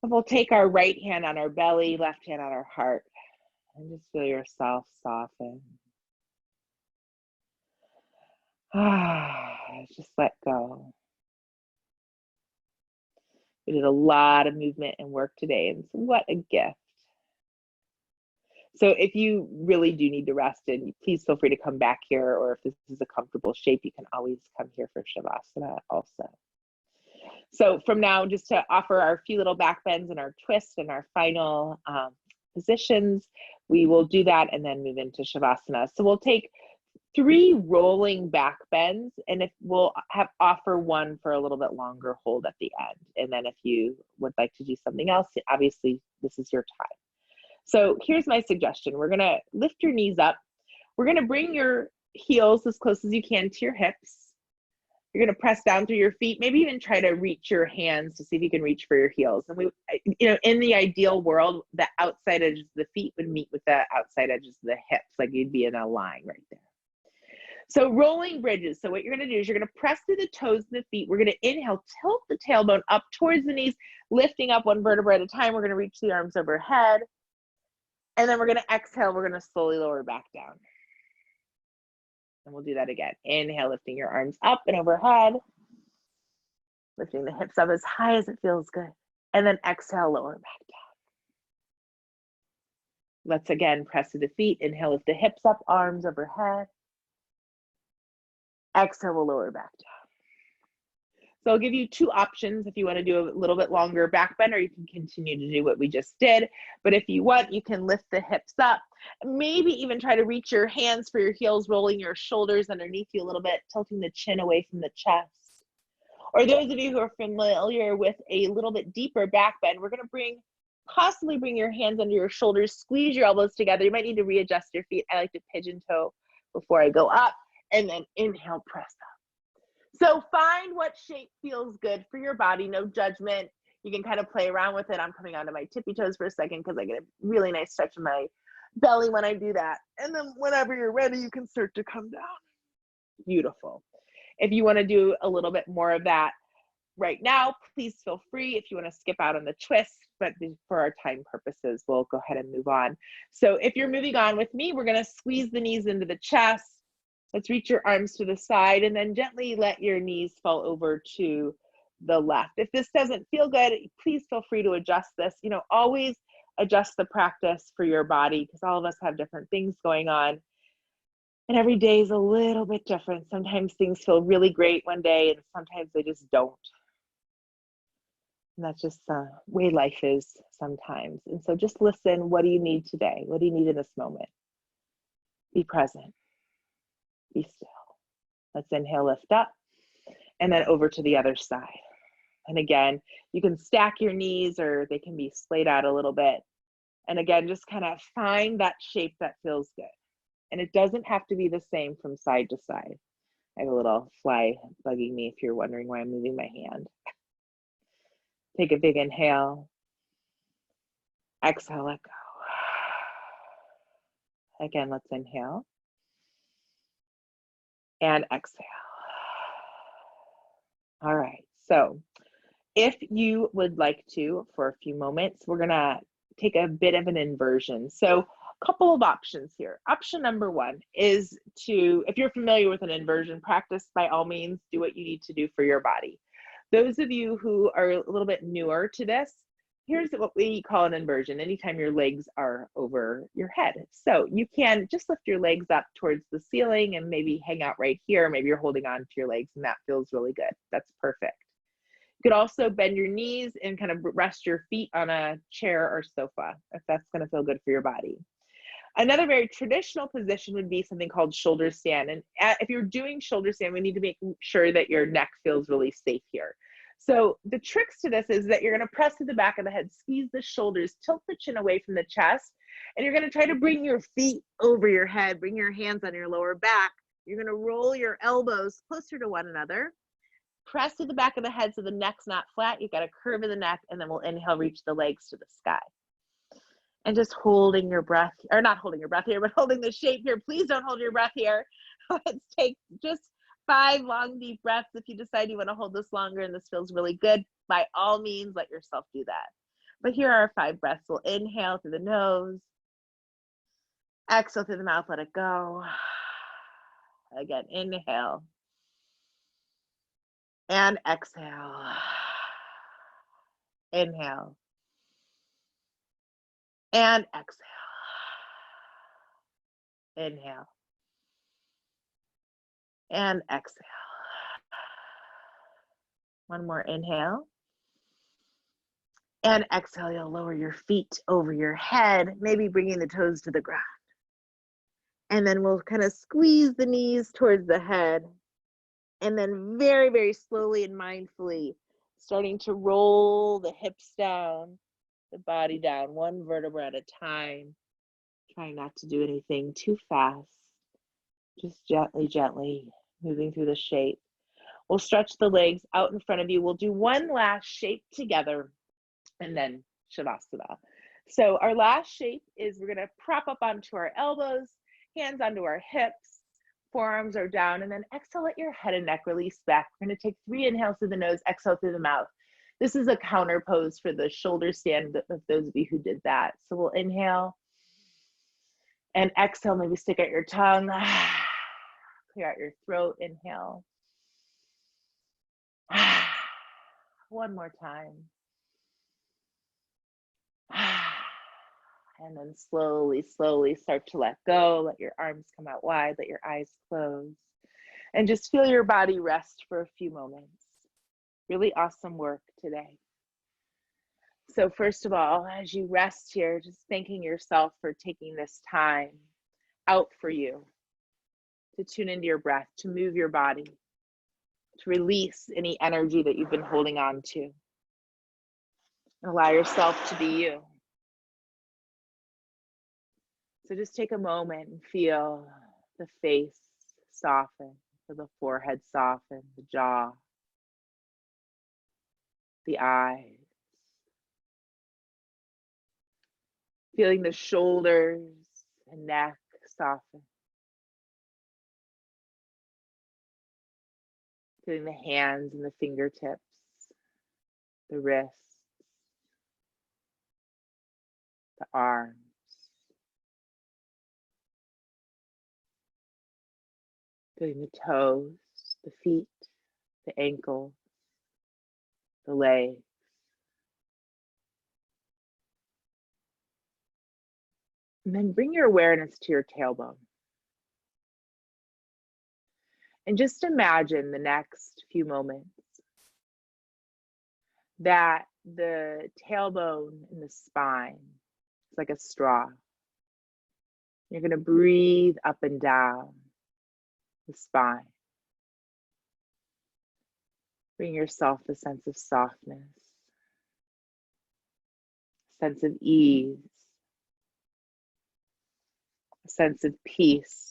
And we'll take our right hand on our belly, left hand on our heart, and just feel yourself soften. Just let go. We did a lot of movement and work today, and what a gift. So if you really do need to rest, and please feel free to come back here, or if this is a comfortable shape, you can always come here for Shavasana also. So from now, just to offer our few little back bends and our twists and our final positions, we will do that and then move into Shavasana. So we'll take 3 rolling back bends, and if we'll offer 1 for a little bit longer hold at the end. And then if you would like to do something else, obviously this is your time. So here's my suggestion. We're gonna lift your knees up. We're gonna bring your heels as close as you can to your hips. You're gonna press down through your feet, maybe even try to reach your hands to see if you can reach for your heels. And in the ideal world, the outside edges of the feet would meet with the outside edges of the hips, like you'd be in a line right there. So rolling bridges. So what you're going to do is you're going to press through the toes and the feet. We're going to inhale, tilt the tailbone up towards the knees, lifting up one vertebra at a time. We're going to reach the arms overhead. And then we're going to exhale. We're going to slowly lower back down. And we'll do that again. Inhale, lifting your arms up and overhead. Lifting the hips up as high as it feels good. And then exhale, lower back down. Let's again press to the feet. Inhale, lift the hips up, arms overhead. Exhale, we'll lower back down. So I'll give you two options if you want to do a little bit longer back bend, or you can continue to do what we just did. But if you want, you can lift the hips up. Maybe even try to reach your hands for your heels, rolling your shoulders underneath you a little bit, tilting the chin away from the chest. Or those of you who are familiar with a little bit deeper back bend, we're going to possibly bring your hands under your shoulders, squeeze your elbows together. You might need to readjust your feet. I like to pigeon toe before I go up, and then inhale, press up. So find what shape feels good for your body, no judgment. You can kind of play around with it. I'm coming onto my tippy toes for a second because I get a really nice stretch in my belly when I do that. And then whenever you're ready, you can start to come down. Beautiful. If you want to do a little bit more of that right now, please feel free. If you want to skip out on the twist, but for our time purposes, we'll go ahead and move on. So if you're moving on with me, we're going to squeeze the knees into the chest. Let's reach your arms to the side and then gently let your knees fall over to the left. If this doesn't feel good, please feel free to adjust this. You know, always adjust the practice for your body because all of us have different things going on. And every day is a little bit different. Sometimes things feel really great one day and sometimes they just don't. And that's just the way life is sometimes. And so just listen, what do you need today? What do you need in this moment? Be present. Be still. Let's inhale, lift up, and then over to the other side. And again, you can stack your knees or they can be splayed out a little bit. And again, just kind of find that shape that feels good. And it doesn't have to be the same from side to side. I have a little fly bugging me if you're wondering why I'm moving my hand. Take a big inhale. Exhale, let go. Again, let's inhale. And exhale. All right, so if you would like to, for a few moments, we're gonna take a bit of an inversion. So a couple of options here. Option number one is to, if you're familiar with an inversion practice, by all means, do what you need to do for your body. Those of you who are a little bit newer to this, here's what we call an inversion, anytime your legs are over your head. So you can just lift your legs up towards the ceiling and maybe hang out right here. Maybe you're holding on to your legs and that feels really good. That's perfect. You could also bend your knees and kind of rest your feet on a chair or sofa if that's going to feel good for your body. Another very traditional position would be something called shoulder stand. And if you're doing shoulder stand, we need to make sure that your neck feels really safe here. So the tricks to this is that you're going to press to the back of the head, squeeze the shoulders, tilt the chin away from the chest, and you're going to try to bring your feet over your head, bring your hands on your lower back. You're going to roll your elbows closer to one another. Press to the back of the head so the neck's not flat. You've got a curve in the neck, and then we'll inhale, reach the legs to the sky. And just holding your breath, or not holding your breath here, but holding the shape here. Please don't hold your breath here. Let's take just 5 long, deep breaths. If you decide you want to hold this longer and this feels really good, by all means, let yourself do that. But here are 5 breaths. We'll inhale through the nose. Exhale through the mouth, let it go. Again, inhale. And exhale. Inhale. And exhale. Inhale. And exhale. One more inhale. And exhale, you'll lower your feet over your head, maybe bringing the toes to the ground. And then we'll kind of squeeze the knees towards the head. And then very, very slowly and mindfully, starting to roll the hips down, the body down, one vertebra at a time. Trying not to do anything too fast. Just gently, gently moving through the shape. We'll stretch the legs out in front of you. We'll do one last shape together and then Shavasana. So our last shape is we're going to prop up onto our elbows, hands onto our hips, Forearms are down, and then exhale, let your head and neck release back. We're going to take 3 inhales through the nose, exhale through the mouth. This is a counter pose for the shoulder stand of those of you who did that. So we'll inhale and exhale, maybe stick out your tongue, clear out your throat, inhale. One more time. And then slowly, slowly start to let go. Let your arms come out wide, let your eyes close. And just feel your body rest for a few moments. Really awesome work today. So first of all, as you rest here, just thanking yourself for taking this time out for you to tune into your breath, to move your body, to release any energy that you've been holding on to. And allow yourself to be you. So just take a moment and feel the face soften, feel the forehead soften, the jaw, the eyes. Feeling the shoulders and neck soften. Feeling the hands and the fingertips, the wrists, the arms. Feeling the toes, the feet, the ankles, the legs. And then bring your awareness to your tailbone. And just imagine the next few moments that the tailbone and the spine is like a straw. You're going to breathe up and down the spine. Bring yourself a sense of softness, a sense of ease, a sense of peace.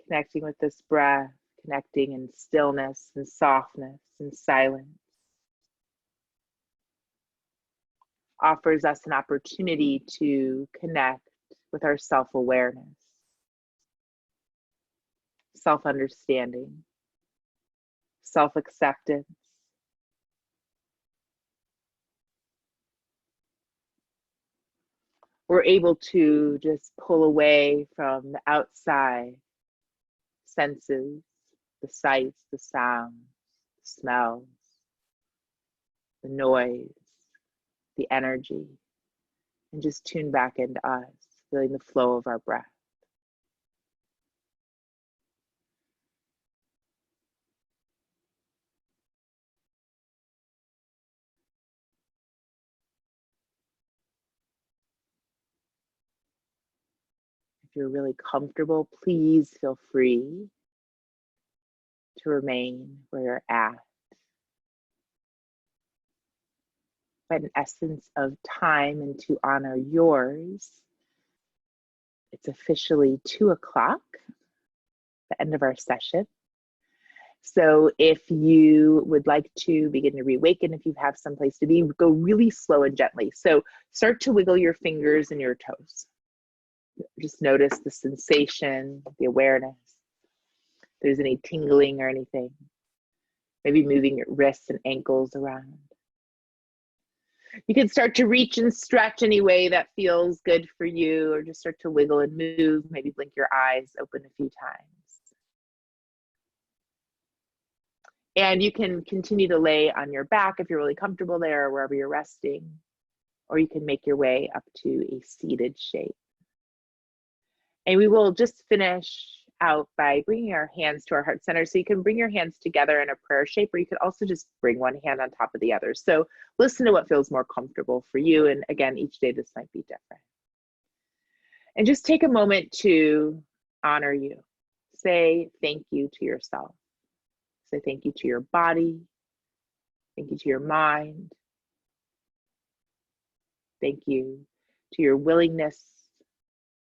Connecting with this breath, connecting in stillness and softness and silence. Offers us an opportunity to connect with our self-awareness, self-understanding, self-acceptance. We're able to just pull away from the outside senses, the sights, the sounds, the smells, the noise, the energy, and just tune back into us, feeling the flow of our breath. If you're really comfortable, please feel free to remain where you're at. But in essence of time and to honor yours, it's officially 2 o'clock, the end of our session. So if you would like to begin to reawaken, if you have someplace to be, go really slow and gently. So start to wiggle your fingers and your toes. Just notice the sensation, the awareness. If there's any tingling or anything. Maybe moving your wrists and ankles around. You can start to reach and stretch any way that feels good for you, or just start to wiggle and move. Maybe blink your eyes open a few times. And you can continue to lay on your back if you're really comfortable there, wherever you're resting, or you can make your way up to a seated shape. And we will just finish out by bringing our hands to our heart center. So you can bring your hands together in a prayer shape, or you could also just bring one hand on top of the other. So listen to what feels more comfortable for you. And again, each day this might be different. And just take a moment to honor you. Say thank you to yourself. Say thank you to your body. Thank you to your mind. Thank you to your willingness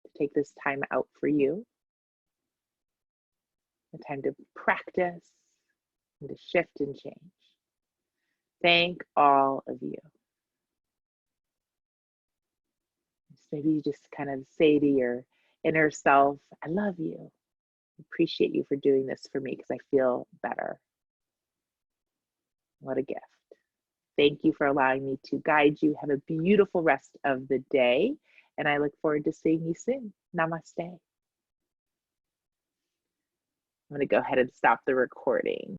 to take this time out for you, the time to practice and to shift and change. Thank all of you. Maybe you just kind of say to your inner self, I love you. I appreciate you for doing this for me because I feel better. What a gift. Thank you for allowing me to guide you. Have a beautiful rest of the day, and I look forward to seeing you soon. Namaste. I'm going to go ahead and stop the recording.